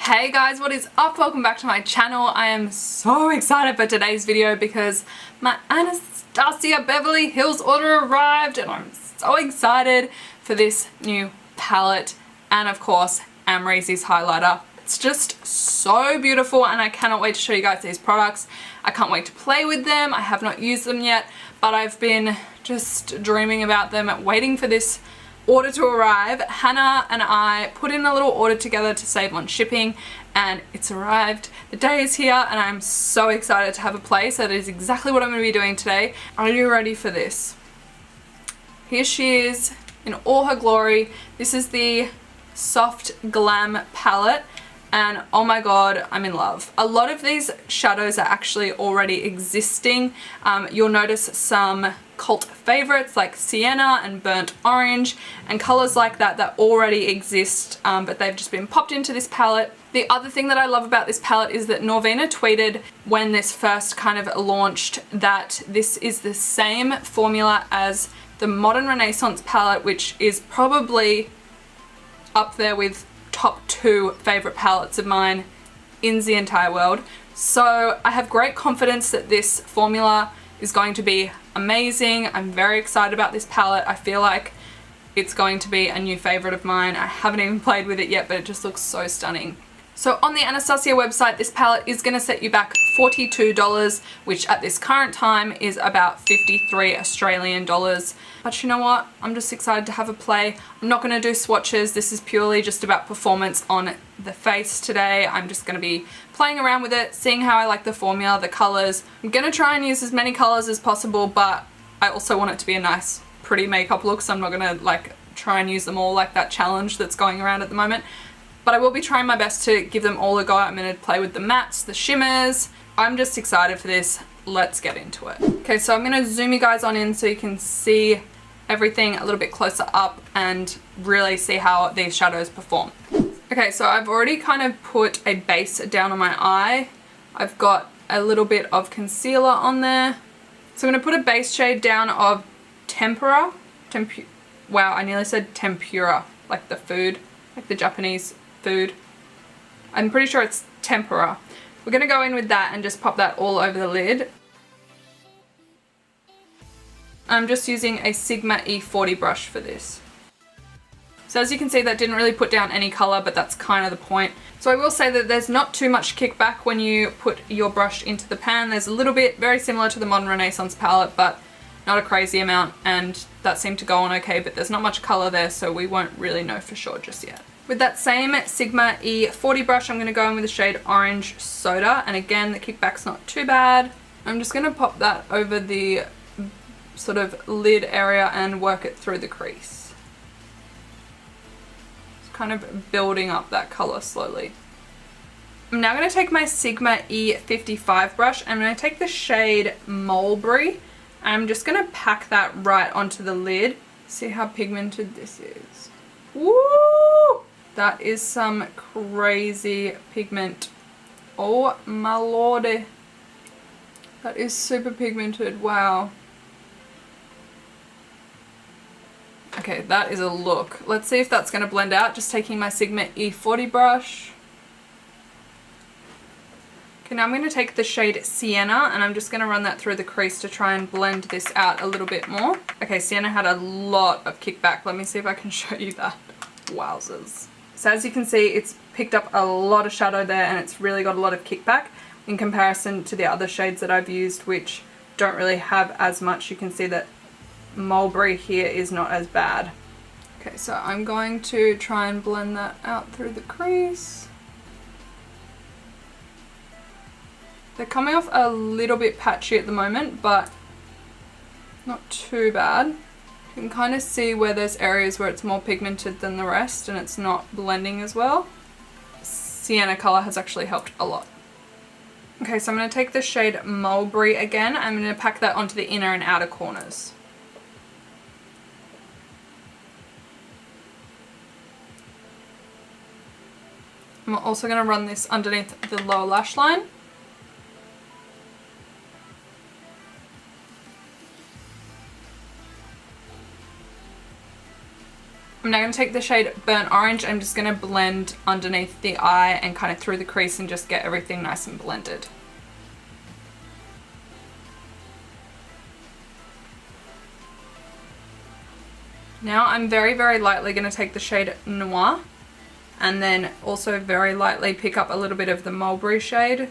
Hey guys, what is up? Welcome back to my channel. I am so excited for today's video because my Anastasia Beverly Hills order arrived and I'm so excited for this new palette and of course Amrezy's highlighter. It's just so beautiful and I cannot wait to show you guys these products. I can't wait to play with them. I have not used them yet, but I've been just dreaming about them, waiting for this order to arrive. Hannah and I put in a little order together to save on shipping and it's arrived. The day is here and I'm so excited to have a play, so that is exactly what I'm going to be doing today. Are you ready for this? Here she is in all her glory. This is the Soft Glam palette and oh my god, I'm in love. A lot of these shadows are actually already existing. You'll notice some cult favorites like sienna and burnt orange and colors like that that already exist, but they've just been popped into this palette. The other thing that I love about this palette is that Norvina tweeted when this first kind of launched that this is the same formula as the Modern Renaissance palette, which is probably up there with top 2 favorite palettes of mine in the entire world. So I have great confidence that this formula is going to be amazing. I'm very excited about this palette. I feel like it's going to be a new favorite of mine. I haven't even played with it yet, but it just looks so stunning. So on the Anastasia website, this palette is going to set you back $42, which at this current time is about 53 Australian dollars. But you know what? I'm just excited to have a play. I'm not going to do swatches. This is purely just about performance on the face today. I'm just going to be playing around with it, seeing how I like the formula, the colors. I'm going to try and use as many colors as possible, but I also want it to be a nice, pretty makeup look, so I'm not going to like try and use them all like that challenge that's going around at the moment. But I will be trying my best to give them all a go. I'm going to play with the mattes, the shimmers. I'm just excited for this. Let's get into it. Okay, so I'm going to zoom you guys on in so you can see everything a little bit closer up and really see how these shadows perform. Okay, so I've already kind of put a base down on my eye. I've got a little bit of concealer on there. So I'm going to put a base shade down of Tempura. Wow, I nearly said tempura, like the food, like the Japanese food. I'm pretty sure it's tempura. We're going to go in with that and just pop that all over the lid. I'm just using a Sigma E40 brush for this. So as you can see, that didn't really put down any color, but that's kind of the point. So I will say that there's not too much kickback when you put your brush into the pan. There's a little bit, very similar to the Modern Renaissance palette, but not a crazy amount, and that seemed to go on okay, but there's not much color there, so we won't really know for sure just yet. With that same Sigma E40 brush, I'm going to go in with the shade Orange Soda, and again, the kickback's not too bad. I'm just going to pop that over the sort of lid area and work it through the crease. Just kind of building up that color slowly. I'm now going to take my Sigma E55 brush. I'm going to take the shade Mulberry. I'm just going to pack that right onto the lid. See how pigmented this is. Woo! That is some crazy pigment. Oh my lordy. That is super pigmented. Wow. Okay, that is a look. Let's see if that's going to blend out. Just taking my Sigma E40 brush. Okay, now I'm going to take the shade Sienna and I'm just going to run that through the crease to try and blend this out a little bit more. Okay, Sienna had a lot of kickback. Let me see if I can show you that. Wowzers. So as you can see, it's picked up a lot of shadow there and it's really got a lot of kickback in comparison to the other shades that I've used, which don't really have as much. You can see that Mulberry here is not as bad. Okay, so I'm going to try and blend that out through the crease. They're coming off a little bit patchy at the moment, but not too bad. You can kind of see where there's areas where it's more pigmented than the rest and it's not blending as well. Sienna color has actually helped a lot. Okay, so I'm going to take the shade Mulberry again. I'm going to pack that onto the inner and outer corners. I'm also going to run this underneath the lower lash line. I'm I'm now going to take the shade Burnt Orange. I'm just going to blend underneath the eye and kind of through the crease and just get everything nice and blended. Now I'm very, very lightly going to take the shade Noir and then also very lightly pick up a little bit of the Mulberry shade,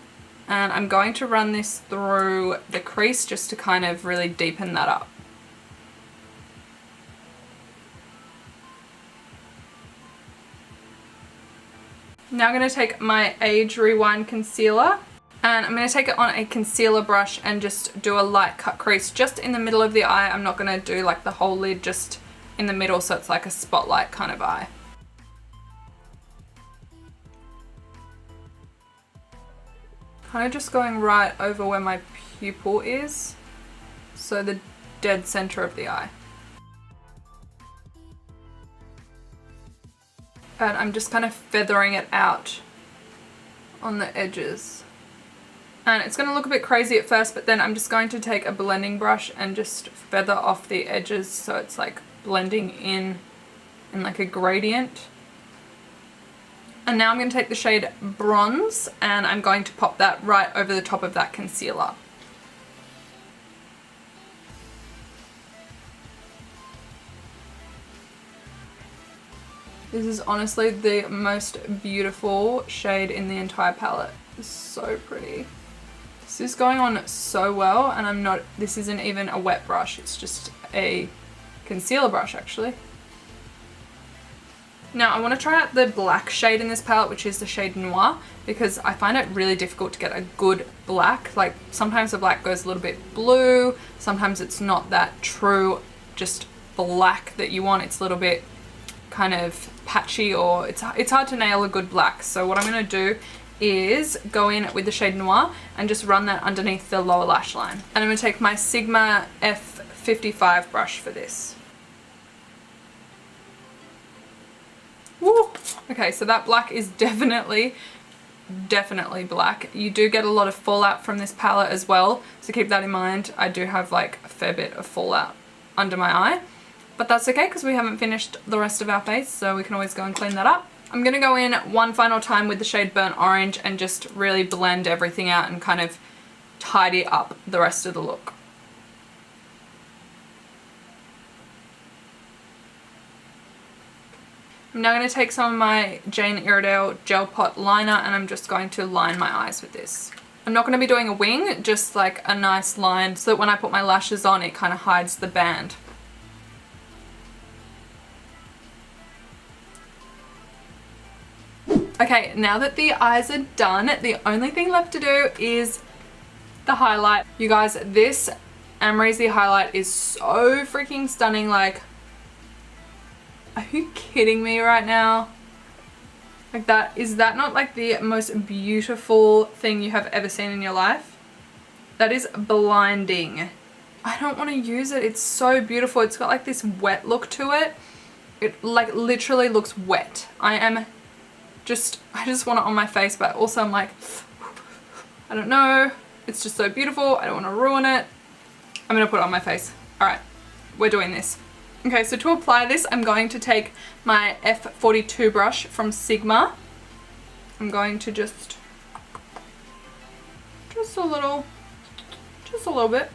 and I'm going to run this through the crease just to kind of really deepen that up. Now I'm going to take my Age Rewind concealer and I'm going to take it on a concealer brush and just do a light cut crease just in the middle of the eye. I'm not going to do like the whole lid, just in the middle, so it's like a spotlight kind of eye. Kind of just going right over where my pupil is, so the dead center of the eye. And I'm just kind of feathering it out on the edges. And it's going to look a bit crazy at first, but then I'm just going to take a blending brush and just feather off the edges so it's like blending in like a gradient. And now I'm going to take the shade Bronze and I'm going to pop that right over the top of that concealer. This is honestly the most beautiful shade in the entire palette. It's so pretty. This is going on so well, and this isn't even a wet brush, it's just a concealer brush actually. Now I want to try out the black shade in this palette, which is the shade Noir, because I find it really difficult to get a good black. Like sometimes the black goes a little bit blue, sometimes it's not that true just black that you want. It's a little bit kind of patchy, or it's hard to nail a good black. So what I'm going to do is go in with the shade Noir and just run that underneath the lower lash line. And I'm going to take my Sigma F55 brush for this. Woo! Okay, so that black is definitely black. You do get a lot of fallout from this palette as well, so keep that in mind. I do have like a fair bit of fallout under my eye, but that's okay because we haven't finished the rest of our face, so we can always go and clean that up. I'm going to go in one final time with the shade Burnt Orange and just really blend everything out and kind of tidy up the rest of the look. I'm now going to take some of my Jane Iredale Gel Pot Liner and I'm just going to line my eyes with this. I'm not going to be doing a wing, just like a nice line so that when I put my lashes on it kind of hides the band. Okay, now that the eyes are done, the only thing left to do is the highlight. You guys, this Amrezy Highlight is so freaking stunning. Like, are you kidding me right now? Like is that not like the most beautiful thing you have ever seen in your life? That is blinding. I don't want to use it. It's so beautiful. It's got like this wet look to it. It like literally looks wet. I just want it on my face, but also I'm like, I don't know. It's just so beautiful. I don't want to ruin it. I'm going to put it on my face. All right, we're doing this. Okay, so to apply this, I'm going to take my F42 brush from Sigma. I'm going to just a little bit.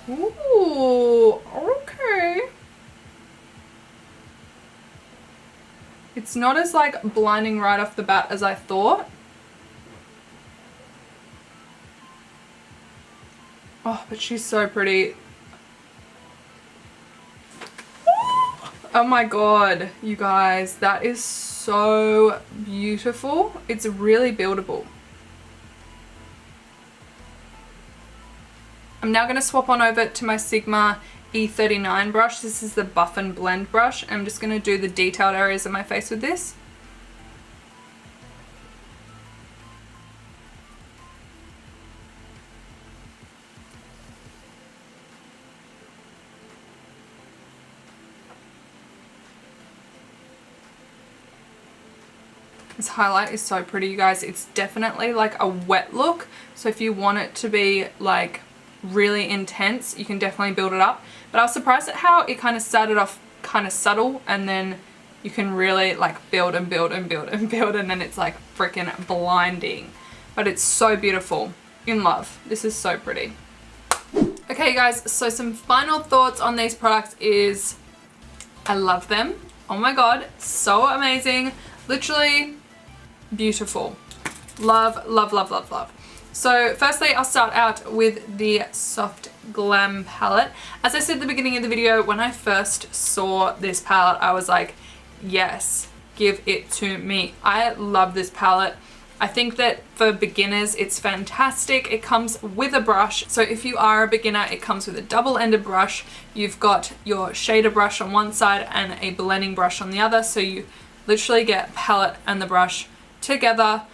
Ooh, okay. It's not as like blinding right off the bat as I thought. Oh, but she's so pretty. Oh my god, you guys, that is so beautiful. It's really buildable. I'm now going to swap on over to my Sigma E39 brush. This is the Buff and Blend brush. I'm just going to do the detailed areas of my face with this. This highlight is so pretty, you guys. It's definitely like a wet look. So if you want it to be like really intense, you can definitely build it up. But I was surprised at how it kind of started off kind of subtle, and then you can really like build and build and build and build, and then it's like freaking blinding. But it's so beautiful. In love. This is so pretty. Okay guys, so some final thoughts on these products is I love them. Oh my god, so amazing. Literally beautiful. Love, love, love, love, love. So firstly, I'll start out with the Soft Glam palette. As I said at the beginning of the video, when I first saw this palette, I was like, yes, give it to me. I love this palette. I think that for beginners, it's fantastic. It comes with a brush. So if you are a beginner, it comes with a double-ended brush. You've got your shader brush on one side and a blending brush on the other. So you literally get palette and the brush together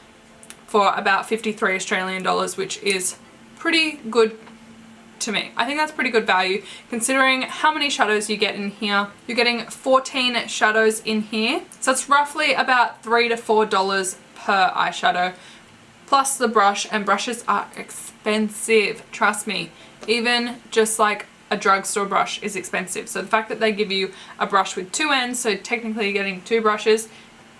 for about 53 Australian dollars, which is pretty good to me. I think that's pretty good value considering how many shadows you get in here. You're getting 14 shadows in here. So it's roughly about $3 to $4 per eyeshadow, plus the brush, and brushes are expensive, trust me. Even just like a drugstore brush is expensive. So the fact that they give you a brush with two ends, so technically you're getting two brushes,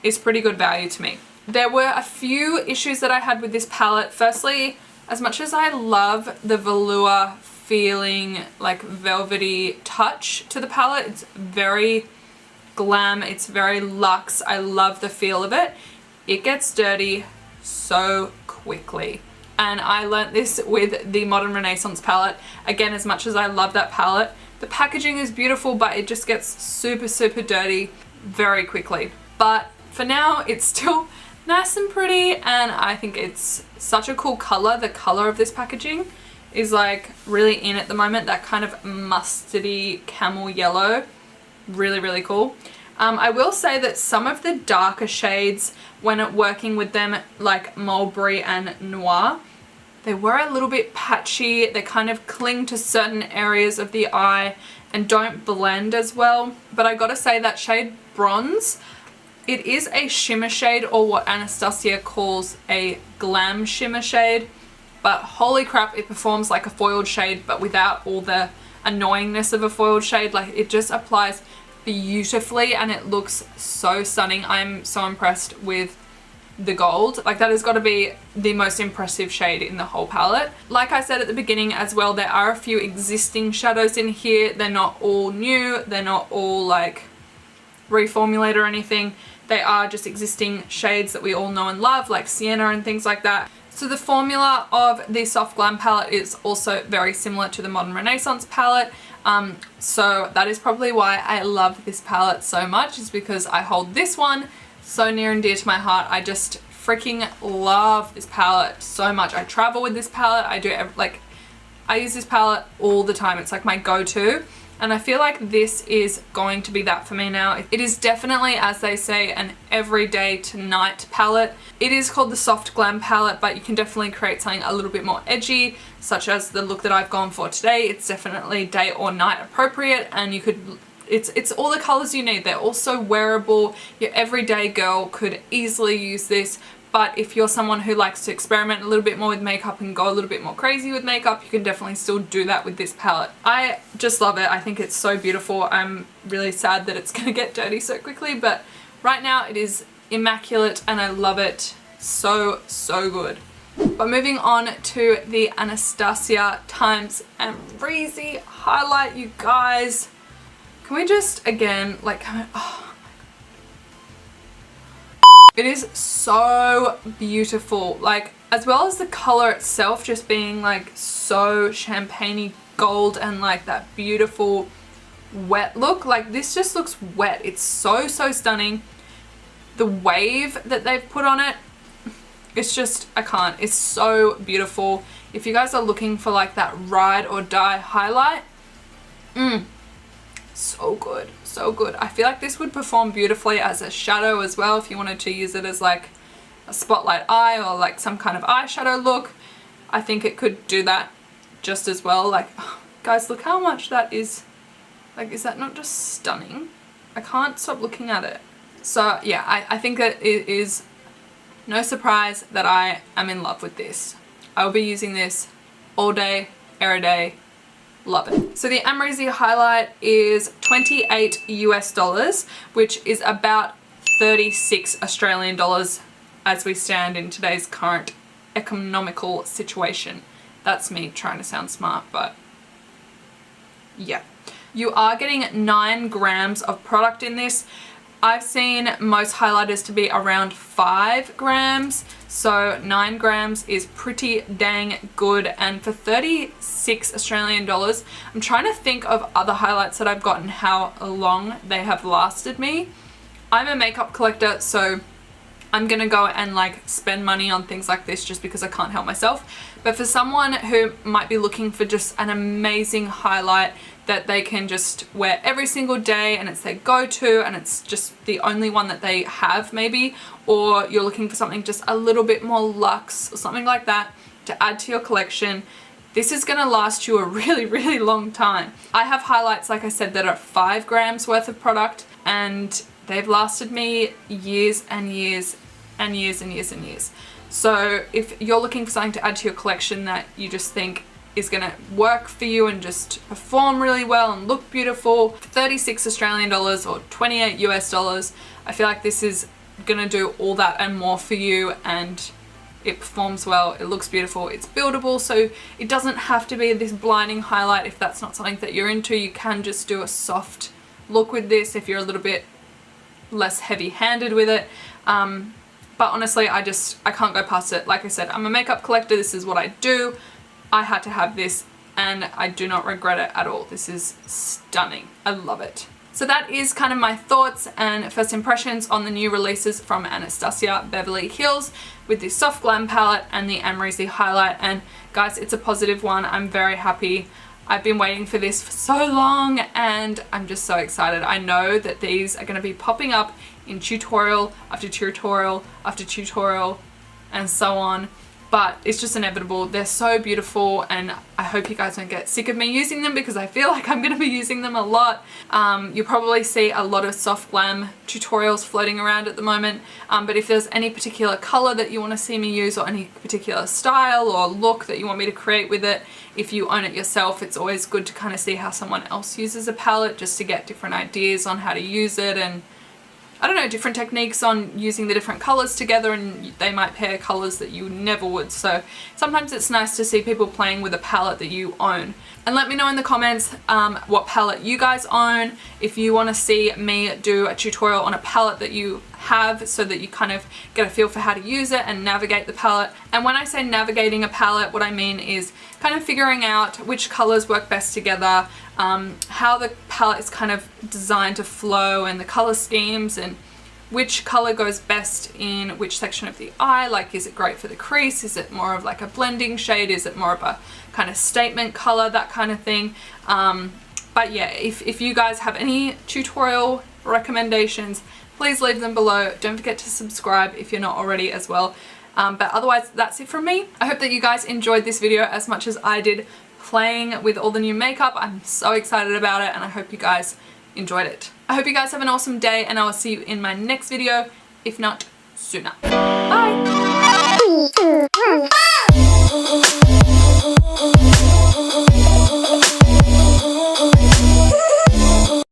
is pretty good value to me. There were a few issues that I had with this palette. Firstly, as much as I love the velour feeling, like velvety touch to the palette, it's very glam, it's very luxe, I love the feel of it. It gets dirty so quickly. And I learnt this with the Modern Renaissance palette. Again, as much as I love that palette, the packaging is beautiful, but it just gets super, super dirty very quickly. But for now, it's still nice and pretty, and I think it's such a cool color. The color of this packaging is like really in at the moment, that kind of mustardy camel yellow. Really, really cool. I will say that some of the darker shades, when working with them, like Mulberry and Noir, they were a little bit patchy. They kind of cling to certain areas of the eye and don't blend as well. But I gotta say that shade Bronze, it is a shimmer shade, or what Anastasia calls a glam shimmer shade. But holy crap, it performs like a foiled shade, but without all the annoyingness of a foiled shade. Like, it just applies beautifully and it looks so stunning. I'm so impressed with the gold. Like, that has got to be the most impressive shade in the whole palette. Like I said at the beginning as well, there are a few existing shadows in here. They're not all new, they're not all like reformulated or anything. They are just existing shades that we all know and love, like Sienna and things like that. So the formula of the Soft Glam palette is also very similar to the Modern Renaissance palette. So that is probably why I love this palette so much, is because I hold this one so near and dear to my heart. I just freaking love this palette so much. I travel with this palette. I use this palette all the time. It's like my go-to. And I feel like this is going to be that for me now. It is definitely, as they say, an everyday to night palette. It is called the Soft Glam palette, but you can definitely create something a little bit more edgy, such as the look that I've gone for today. It's definitely day or night appropriate, and you could, it's all the colors you need. They're also wearable. Your everyday girl could easily use this. But if you're someone who likes to experiment a little bit more with makeup and go a little bit more crazy with makeup, you can definitely still do that with this palette. I just love it. I think it's so beautiful. I'm really sad that it's going to get dirty so quickly, but right now it is immaculate and I love it so, so good. But moving on to the Anastasia times Amrezy Highlight, you guys. Can we just, again, like, oh. It is so beautiful, like, as well as the color itself just being like so champagne-y gold and like that beautiful wet look. Like, this just looks wet. It's so, so stunning. The wave that they've put on it, it's just, I can't. It's so beautiful. If you guys are looking for like that ride or die highlight, so good, so good. I feel like this would perform beautifully as a shadow as well, if you wanted to use it as like a spotlight eye or like some kind of eyeshadow look. I think it could do that just as well. Like, oh, guys, look how much that is. Like, is that not just stunning? I can't stop looking at it. So yeah, I think that it is no surprise that I am in love with this. I will be using this all day, every day. Love it. So the Amrezy Highlight is 28 US dollars, which is about 36 Australian dollars as we stand in today's current economical situation. That's me trying to sound smart, but yeah. You are getting 9 grams of product in this. I've seen most highlighters to be around 5 grams, so 9 grams is pretty dang good. And for 36 Australian dollars, I'm trying to think of other highlights that I've gotten, how long they have lasted me. I'm a makeup collector, so I'm gonna go and like spend money on things like this just because I can't help myself. But for someone who might be looking for just an amazing highlight that they can just wear every single day and it's their go-to and it's just the only one that they have maybe, or you're looking for something just a little bit more luxe or something like that to add to your collection, this is gonna last you a really long time. I have highlights, like I said, that are 5 grams worth of product, and they've lasted me years and years and years and years and years. So if you're looking for something to add to your collection that you just think is gonna work for you and just perform really well and look beautiful, 36 Australian dollars or 28 US dollars, I feel like this is gonna do all that and more for you, and it performs well, it looks beautiful, it's buildable, so it doesn't have to be this blinding highlight. If that's not something that you're into, you can just do a soft look with this if you're a little bit less heavy-handed with it. But honestly, I can't go past it. Like I said, I'm a makeup collector, this is what I do. I had to have this and I do not regret it at all. This is stunning. I love it. So that is kind of my thoughts and first impressions on the new releases from Anastasia Beverly Hills with the Soft Glam palette and the Amrezy Highlight. And guys, it's a positive one. I'm very happy. I've been waiting for this for so long and I'm just so excited. I know that these are going to be popping up in tutorial after tutorial after tutorial and so on. But it's just inevitable. They're so beautiful and I hope you guys don't get sick of me using them because I feel like I'm going to be using them a lot. You'll probably see a lot of Soft Glam tutorials floating around at the moment. But if there's any particular color that you want to see me use or any particular style or look that you want me to create with it, if you own it yourself, it's always good to kind of see how someone else uses a palette just to get different ideas on how to use it and I don't know, different techniques on using the different colors together, and they might pair colors that you never would. So sometimes it's nice to see people playing with a palette that you own. And let me know in the comments what palette you guys own, if you want to see me do a tutorial on a palette that you have so that you kind of get a feel for how to use it and navigate the palette. And when I say navigating a palette, what I mean is kind of figuring out which colors work best together, how the palette is kind of designed to flow and the color schemes and which color goes best in which section of the eye. Like, is it great for the crease? Is it more of like a blending shade? Is it more of a kind of statement color? That kind of thing. But yeah, if you guys have any tutorial recommendations, please leave them below. Don't forget to subscribe if you're not already as well. But otherwise, that's it from me. I hope that you guys enjoyed this video as much as I did playing with all the new makeup. I'm so excited about it and I hope you guys enjoyed it. I hope you guys have an awesome day and I will see you in my next video, if not sooner. Bye!